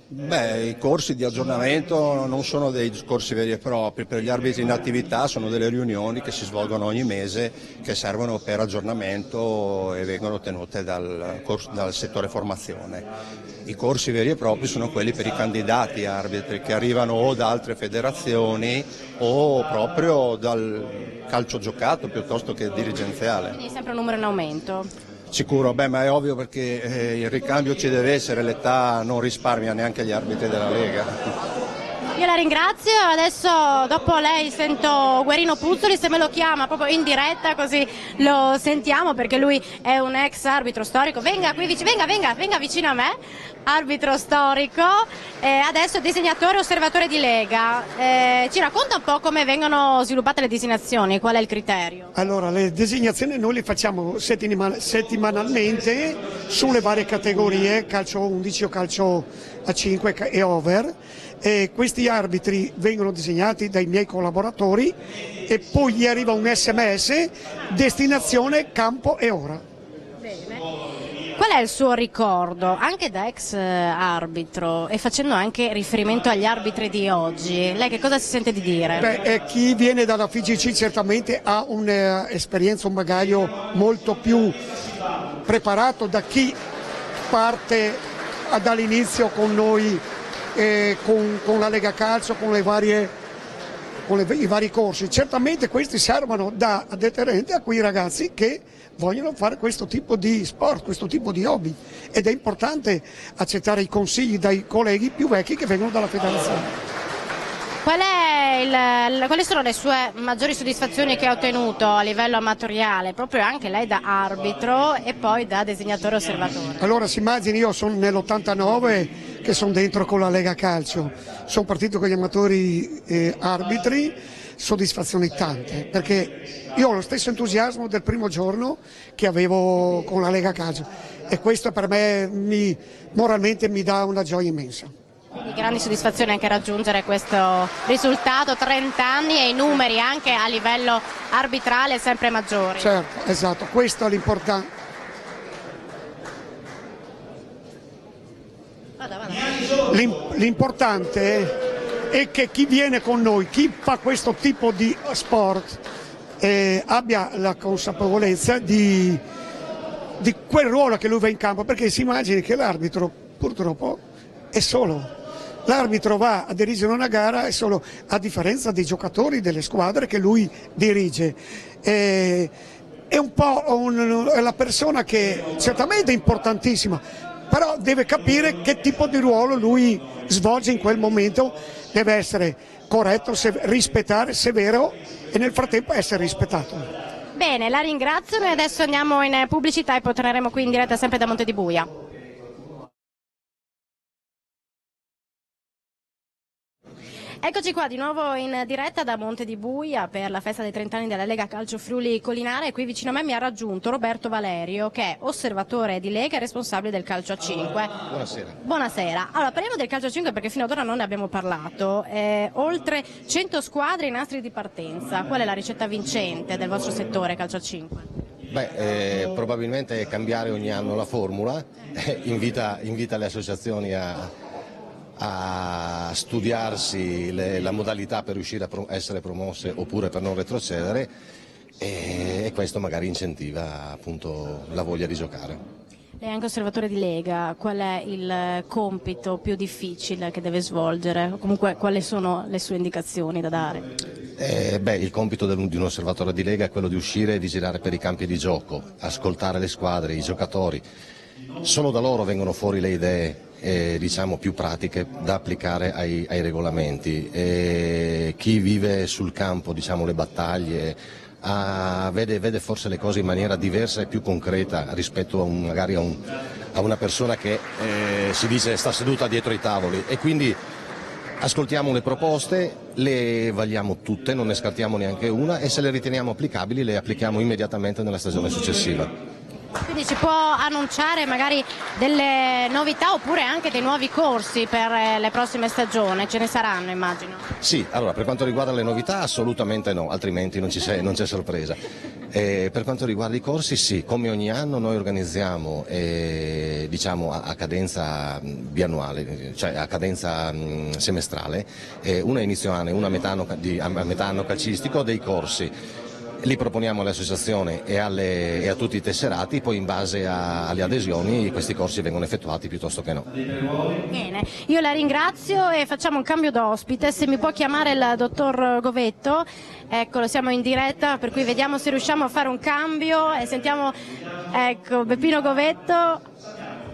H: Beh, i corsi di aggiornamento non sono dei corsi veri e propri, per gli arbitri in attività sono delle riunioni che si svolgono ogni mese che servono per aggiornamento e vengono tenute dal settore formazione. I corsi veri e propri sono quelli per i candidati arbitri che arrivano o da altre federazioni o proprio dal calcio giocato piuttosto che dirigenziale.
A: Quindi è sempre un numero in aumento?
H: Sicuro, beh, ma è ovvio perché il ricambio ci deve essere, l'età non risparmia neanche gli arbitri della Lega.
A: Io la ringrazio, adesso dopo lei sento Guerino Puzzoli, se me lo chiama proprio in diretta così lo sentiamo perché lui è un ex arbitro storico, venga qui venga vicino a me, arbitro storico, adesso disegnatore e osservatore di Lega, ci racconta un po' come vengono sviluppate le designazioni, qual è il criterio?
I: Allora, le designazioni noi le facciamo settimanalmente sulle varie categorie, calcio 11 o calcio a 5 e over. Questi arbitri vengono disegnati dai miei collaboratori e poi gli arriva un SMS, destinazione, campo e ora.
A: Bene. Qual è il suo ricordo, anche da ex arbitro e facendo anche riferimento agli arbitri di oggi? Lei che cosa si sente di dire?
I: Beh, chi viene dalla FIGC certamente ha un'esperienza, un bagaglio molto più preparato da chi parte dall'inizio con noi. Con la Lega Calcio, con i vari corsi. Certamente questi servono da deterrente a quei ragazzi che vogliono fare questo tipo di sport, questo tipo di hobby ed è importante accettare i consigli dai colleghi più vecchi che vengono dalla federazione.
A: Quali sono le sue maggiori soddisfazioni che ha ottenuto a livello amatoriale, proprio anche lei da arbitro e poi da disegnatore osservatore?
I: Allora si immagini, io sono nell'89 che sono dentro con la Lega Calcio, sono partito con gli amatori arbitri, soddisfazioni tante, perché io ho lo stesso entusiasmo del primo giorno che avevo con la Lega Calcio e questo per me moralmente mi dà una gioia immensa.
A: Quindi grandi soddisfazioni anche raggiungere questo risultato, 30 anni e i numeri anche a livello arbitrale sempre maggiori.
I: Certo, esatto, questo è l'importante. L'importante e che chi viene con noi, chi fa questo tipo di sport, abbia la consapevolezza di quel ruolo che lui va in campo, perché si immagini che l'arbitro purtroppo è solo. L'arbitro va a dirigere una gara e solo, a differenza dei giocatori delle squadre che lui dirige. È un po' è la persona che certamente è importantissima, però deve capire che tipo di ruolo lui svolge in quel momento, deve essere corretto, rispettare, severo e nel frattempo essere rispettato.
A: Bene, la ringrazio, noi adesso andiamo in pubblicità e poi torneremo qui in diretta sempre da Monte di Buia. Eccoci qua di nuovo in diretta da Monte di Buia per la festa dei 30 anni della Lega Calcio Friuli Colinare. Qui vicino a me mi ha raggiunto Roberto Valerio, che è osservatore di Lega e responsabile del calcio a 5.
J: Buonasera.
A: Buonasera. Allora, parliamo del calcio a 5 perché fino ad ora non ne abbiamo parlato. Oltre 100 squadre in astri di partenza. Qual è la ricetta vincente del vostro settore calcio a 5?
J: Probabilmente cambiare ogni anno la formula, invita le associazioni a studiarsi la modalità per riuscire a essere promosse oppure per non retrocedere, e questo magari incentiva appunto la voglia di giocare.
A: Lei è anche osservatore di Lega, qual è il compito più difficile che deve svolgere? O comunque quali sono le sue indicazioni da dare?
J: Il compito di un osservatore di Lega è quello di uscire e di girare per i campi di gioco, ascoltare le squadre, i giocatori. Solo da loro vengono fuori le idee diciamo più pratiche da applicare ai regolamenti. Chi vive sul campo, diciamo, le battaglie vede forse le cose in maniera diversa e più concreta rispetto magari a una persona che si dice sta seduta dietro i tavoli, e quindi ascoltiamo le proposte, le vagliamo tutte, non ne scartiamo neanche una, e se le riteniamo applicabili le applichiamo immediatamente nella stagione successiva.
A: Quindi ci può annunciare magari delle novità oppure anche dei nuovi corsi per le prossime stagioni? Ce ne saranno, immagino.
J: Sì, allora per quanto riguarda le novità assolutamente no, altrimenti non c'è sorpresa. Per quanto riguarda i corsi, sì, come ogni anno noi organizziamo diciamo a cadenza biannuale, cioè a cadenza semestrale, una inizio anno e una a metà anno calcistico, dei corsi. Li proponiamo alle associazioni e a tutti i tesserati, poi in base alle adesioni questi corsi vengono effettuati piuttosto che no.
A: Bene, io la ringrazio e facciamo un cambio d'ospite. Se mi può chiamare il dottor Govetto, eccolo, siamo in diretta, per cui vediamo se riusciamo a fare un cambio e sentiamo, ecco, Beppino Govetto,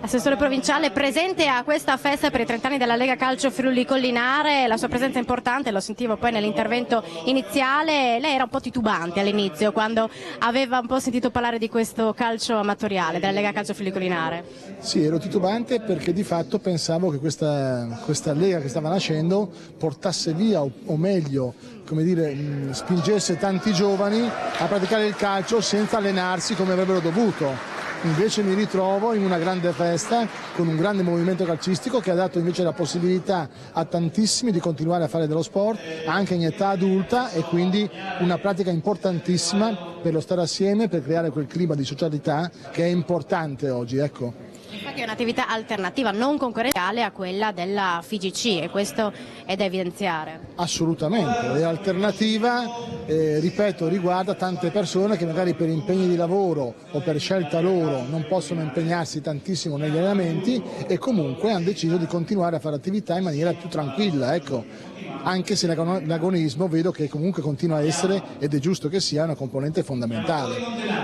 A: assessore provinciale, presente a questa festa per i 30 anni della Lega Calcio Friuli Collinare. La sua presenza è importante, lo sentivo poi nell'intervento iniziale. Lei era un po' titubante all'inizio quando aveva un po' sentito parlare di questo calcio amatoriale della Lega Calcio Friuli Collinare.
K: Sì, ero titubante perché di fatto pensavo che questa Lega che stava nascendo portasse via, o meglio, come dire, spingesse tanti giovani a praticare il calcio senza allenarsi come avrebbero dovuto. Invece mi ritrovo in una grande festa con un grande movimento calcistico che ha dato invece la possibilità a tantissimi di continuare a fare dello sport anche in età adulta, e quindi una pratica importantissima per lo stare assieme, per creare quel clima di socialità che è importante oggi, ecco.
A: Infatti è un'attività alternativa, non concorrenziale a quella della FIGC, e questo è da evidenziare.
K: Assolutamente, è alternativa, ripeto, riguarda tante persone che magari per impegni di lavoro o per scelta loro non possono impegnarsi tantissimo negli allenamenti e comunque hanno deciso di continuare a fare attività in maniera più tranquilla, ecco. Anche se l'agonismo vedo che comunque continua a essere, ed è giusto che sia, una componente fondamentale.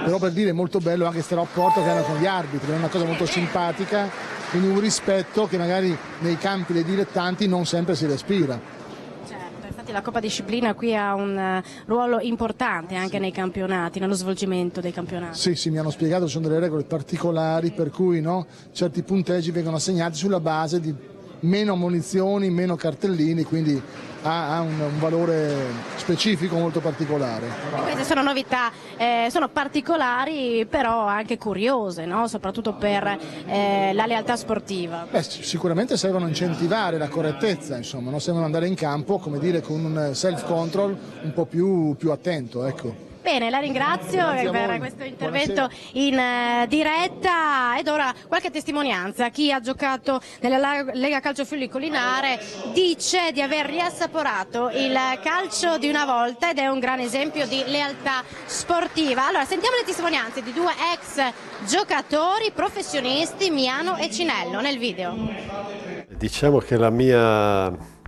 K: Però per dire è molto bello anche questo rapporto che hanno con gli arbitri, è una cosa molto simpatica, quindi un rispetto che magari nei campi dei dilettanti non sempre si respira.
A: Certo, infatti la Coppa Disciplina qui ha un ruolo importante anche nei campionati, nello svolgimento dei campionati.
K: Sì, mi hanno spiegato che ci sono delle regole particolari per cui certi punteggi vengono assegnati sulla base di meno ammonizioni, meno cartellini, quindi ha un valore specifico molto particolare.
A: Queste sono novità, sono particolari però anche curiose, no? Soprattutto per la lealtà sportiva.
K: Sicuramente servono a incentivare la correttezza, insomma, servono andare in campo, come dire, con un self-control un po' più attento, ecco.
A: Bene, la ringrazio per questo intervento in diretta, ed ora qualche testimonianza. Chi ha giocato nella Lega Calcio Friuli Collinare dice di aver riassaporato il calcio di una volta ed è un gran esempio di lealtà sportiva. Allora, sentiamo le testimonianze di due ex giocatori professionisti, Miano e Cinello, nel video.
L: Diciamo che la mia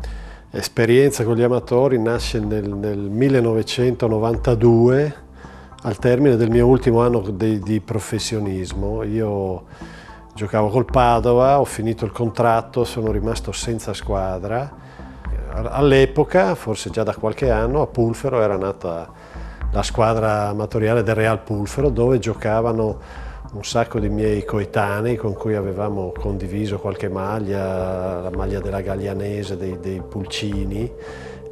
L: esperienza con gli amatori nasce nel 1992, al termine del mio ultimo anno di professionismo. Io giocavo col Padova, ho finito il contratto, sono rimasto senza squadra. All'epoca, forse già da qualche anno, a Pulfero era nata la squadra amatoriale del Real Pulfero, dove giocavano un sacco di miei coetanei con cui avevamo condiviso qualche maglia, la maglia della Gaglianese, dei Pulcini,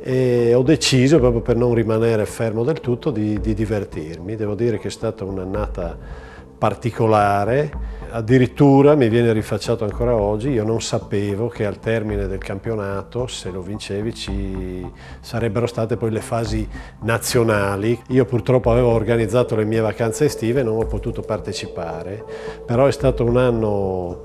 L: e ho deciso, proprio per non rimanere fermo del tutto, di divertirmi. Devo dire che è stata un'annata particolare, addirittura mi viene rifacciato ancora oggi, io non sapevo che al termine del campionato, se lo vincevi, ci sarebbero state poi le fasi nazionali. Io purtroppo avevo organizzato le mie vacanze estive e non ho potuto partecipare, però è stato un anno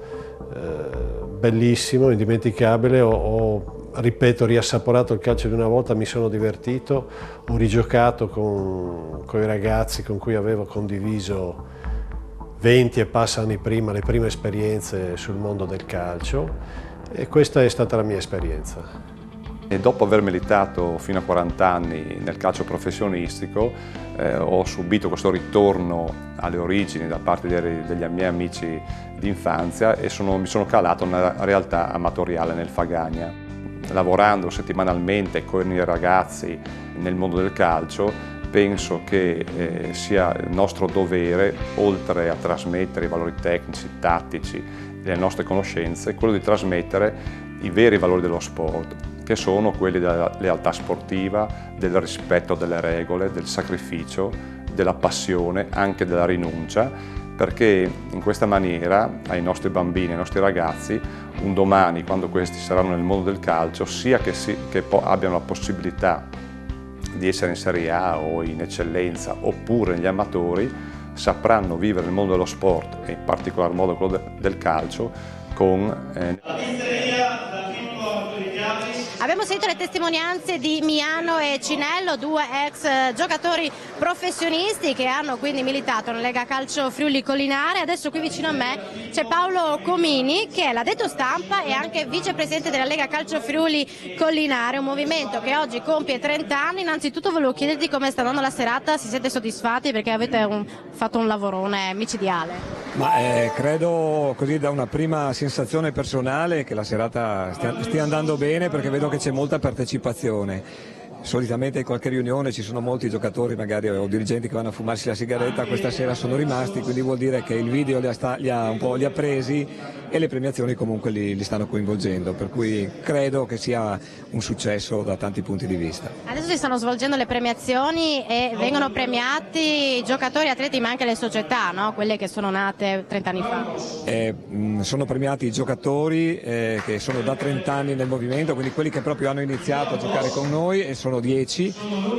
L: bellissimo, indimenticabile. Ripeto, riassaporato il calcio di una volta, mi sono divertito, ho rigiocato con i ragazzi con cui avevo condiviso 20 e passa anni prima le prime esperienze sul mondo del calcio, e questa è stata la mia esperienza.
M: E dopo aver militato fino a 40 anni nel calcio professionistico, ho subito questo ritorno alle origini da parte degli miei amici di infanzia e mi sono calato nella realtà amatoriale nel Fagagna. Lavorando settimanalmente con i ragazzi nel mondo del calcio, penso che sia il nostro dovere, oltre a trasmettere i valori tecnici, tattici, le nostre conoscenze, quello di trasmettere i veri valori dello sport, che sono quelli della lealtà sportiva, del rispetto delle regole, del sacrificio, della passione, anche della rinuncia, perché in questa maniera ai nostri bambini, ai nostri ragazzi, un domani, quando questi saranno nel mondo del calcio, sia che abbiano la possibilità di essere in Serie A o in eccellenza, oppure negli amatori, sapranno vivere il mondo dello sport, e in particolar modo quello del calcio, con
A: Abbiamo sentito le testimonianze di Miano e Cinello, due ex giocatori professionisti che hanno quindi militato nella Lega Calcio Friuli Collinare. Adesso qui vicino a me c'è Paolo Comini, che è l'addetto stampa e anche vicepresidente della Lega Calcio Friuli Collinare, un movimento che oggi compie 30 anni. Innanzitutto volevo chiederti come sta andando la serata, si siete soddisfatti perché avete fatto un lavorone micidiale?
N: Ma credo, così da una prima sensazione personale, che la serata stia andando bene, perché vedo che c'è molta partecipazione. Solitamente in qualche riunione ci sono molti giocatori magari o dirigenti che vanno a fumarsi la sigaretta, questa sera sono rimasti, quindi vuol dire che il video li ha presi e le premiazioni comunque li stanno coinvolgendo, per cui credo che sia un successo da tanti punti di vista.
A: Adesso si stanno svolgendo le premiazioni e vengono premiati i giocatori, atleti, ma anche le società, no? Quelle che sono nate 30 anni fa.
N: Sono premiati i giocatori che sono da 30 anni nel movimento, quindi quelli che proprio hanno iniziato a giocare con noi, e sono 10.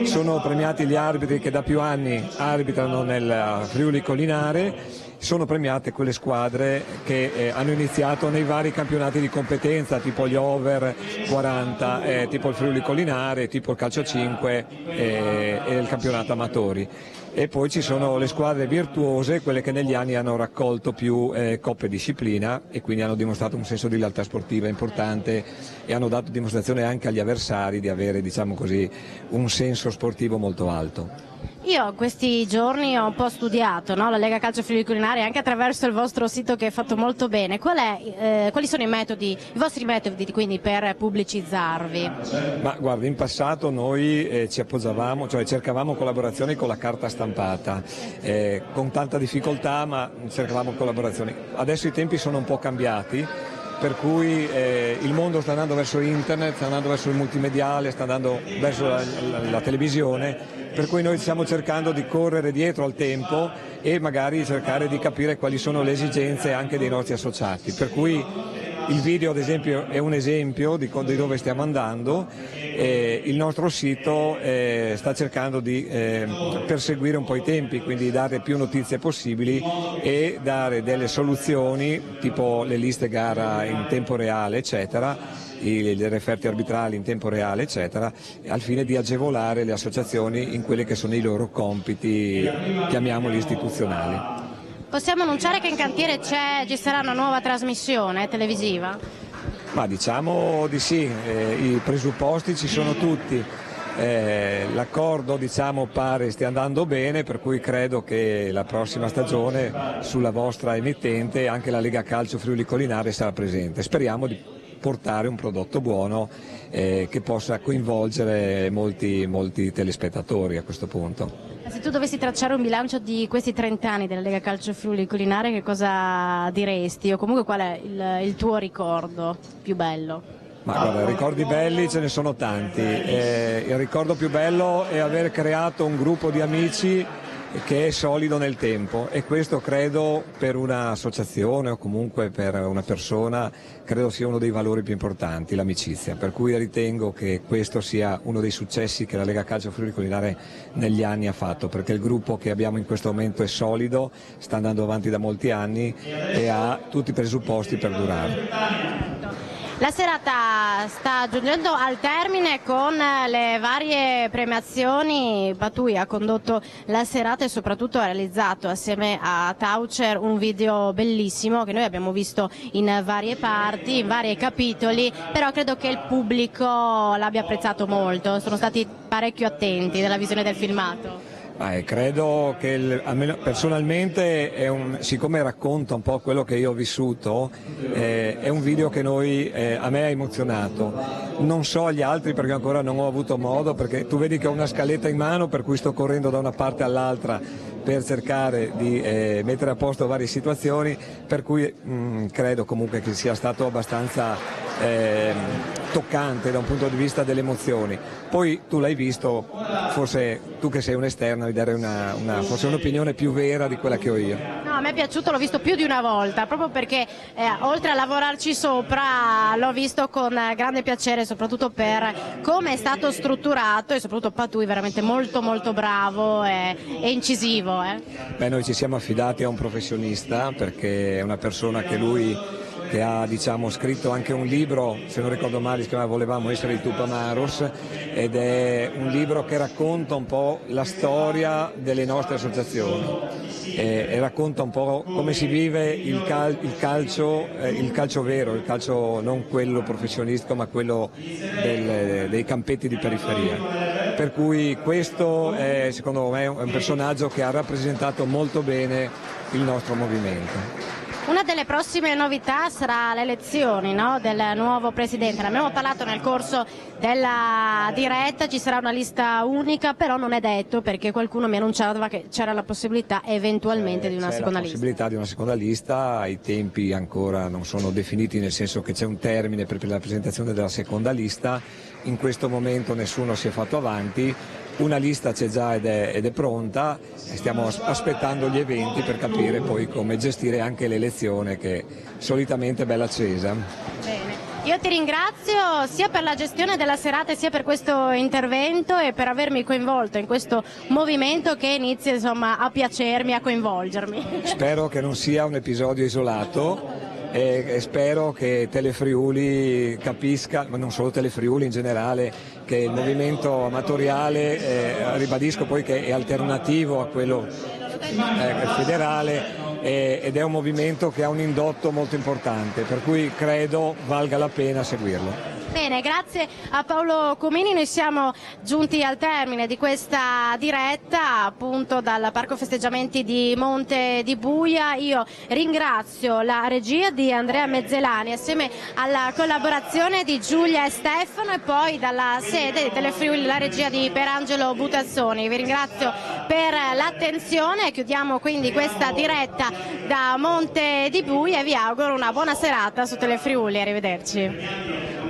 N: Sono premiati gli arbitri che da più anni arbitrano nel Friuli Collinare. Sono premiate quelle squadre che hanno iniziato nei vari campionati di competenza, tipo gli over 40, tipo il Friuli Collinare, tipo il calcio 5 e il campionato amatori. E poi ci sono le squadre virtuose, quelle che negli anni hanno raccolto più coppe disciplina e quindi hanno dimostrato un senso di lealtà sportiva importante e hanno dato dimostrazione anche agli avversari di avere, diciamo così, un senso sportivo molto alto.
A: Io questi giorni ho un po' studiato, no? La Lega Calcio Friuli Collinare, anche attraverso il vostro sito che è fatto molto bene. Quali sono i vostri metodi quindi per pubblicizzarvi?
N: Ma guarda, in passato noi ci appoggiavamo, cioè cercavamo collaborazioni con la carta stampata, con tanta difficoltà, ma cercavamo collaborazioni. Adesso i tempi sono un po' cambiati, per cui il mondo sta andando verso internet, sta andando verso il multimediale, sta andando verso la televisione, per cui noi stiamo cercando di correre dietro al tempo e magari cercare di capire quali sono le esigenze anche dei nostri associati, per cui il video ad esempio è un esempio di dove stiamo andando, il nostro sito sta cercando di perseguire un po' i tempi, quindi dare più notizie possibili e dare delle soluzioni tipo le liste gara in tempo reale eccetera, le referti arbitrali in tempo reale eccetera, al fine di agevolare le associazioni in quelli che sono i loro compiti, chiamiamoli istituzionali.
A: Possiamo annunciare che in cantiere ci sarà una nuova trasmissione televisiva?
N: Ma diciamo di sì, i presupposti ci sono tutti. L'accordo pare stia andando bene, per cui credo che la prossima stagione sulla vostra emittente anche la Lega Calcio Friuli Colinare sarà presente. Speriamo di portare un prodotto buono che possa coinvolgere molti telespettatori a questo punto.
A: Se tu dovessi tracciare un bilancio di questi 30 anni della Lega Calcio Friuli Colinare, che cosa diresti? O comunque qual è il tuo ricordo più bello?
N: Ma guarda, ricordi belli ce ne sono tanti. Il ricordo più bello è aver creato un gruppo di amici che è solido nel tempo, e questo credo per un'associazione o comunque per una persona credo sia uno dei valori più importanti, l'amicizia, per cui ritengo che questo sia uno dei successi che la Lega Calcio Friuli Colinare negli anni ha fatto, perché il gruppo che abbiamo in questo momento è solido, sta andando avanti da molti anni e ha tutti i presupposti per durare.
A: La serata sta giungendo al termine con le varie premiazioni. Patui ha condotto la serata e soprattutto ha realizzato assieme a Taucher un video bellissimo che noi abbiamo visto in varie parti, in vari capitoli, però credo che il pubblico l'abbia apprezzato molto, sono stati parecchio attenti nella visione del filmato.
N: Credo che almeno personalmente siccome racconta un po' quello che io ho vissuto, è un video che a me ha emozionato. Non so gli altri perché ancora non ho avuto modo, perché tu vedi che ho una scaletta in mano per cui sto correndo da una parte all'altra per cercare di mettere a posto varie situazioni, per cui credo comunque che sia stato abbastanza toccante da un punto di vista delle emozioni. Poi tu l'hai visto, forse tu che sei un esterno devi dare forse un'opinione più vera di quella che ho io.
A: No, a me è piaciuto, l'ho visto più di una volta, proprio perché oltre a lavorarci sopra l'ho visto con grande piacere, soprattutto per come è stato strutturato, e soprattutto Patui veramente molto molto bravo e incisivo.
N: Noi ci siamo affidati a un professionista, perché è una persona che ha scritto anche un libro, se non ricordo male, si chiama Volevamo essere i Tupamaros, ed è un libro che racconta un po' la storia delle nostre associazioni e racconta un po' come si vive il calcio vero, il calcio non quello professionistico ma quello dei campetti di periferia. Per cui questo è secondo me un personaggio che ha rappresentato molto bene il nostro movimento.
A: Una delle prossime novità sarà le elezioni, no? Del nuovo presidente. Ne abbiamo parlato nel corso della diretta, ci sarà una lista unica, però non è detto, perché qualcuno mi annunciava che c'era la possibilità eventualmente di una seconda lista.
N: La possibilità di una seconda lista, i tempi ancora non sono definiti, nel senso che c'è un termine per la presentazione della seconda lista, in questo momento nessuno si è fatto avanti. Una lista c'è già ed è pronta, e stiamo aspettando gli eventi per capire poi come gestire anche l'elezione, che solitamente è bella accesa.
A: Bene. Io ti ringrazio sia per la gestione della serata sia per questo intervento e per avermi coinvolto in questo movimento che inizia a piacermi, a coinvolgermi.
N: Spero che non sia un episodio isolato. E spero che Telefriuli capisca, ma non solo Telefriuli in generale, che il movimento amatoriale, ribadisco poi che è alternativo a quello federale, ed è un movimento che ha un indotto molto importante, per cui credo valga la pena seguirlo.
A: Bene, grazie a Paolo Comini, noi siamo giunti al termine di questa diretta appunto dal Parco Festeggiamenti di Monte di Buia. Io ringrazio la regia di Andrea Mezzelani assieme alla collaborazione di Giulia e Stefano, e poi dalla sede di Telefriuli la regia di Perangelo Butazzoni. Vi ringrazio per l'attenzione, chiudiamo quindi questa diretta da Monte di Buia e vi auguro una buona serata su Telefriuli, arrivederci.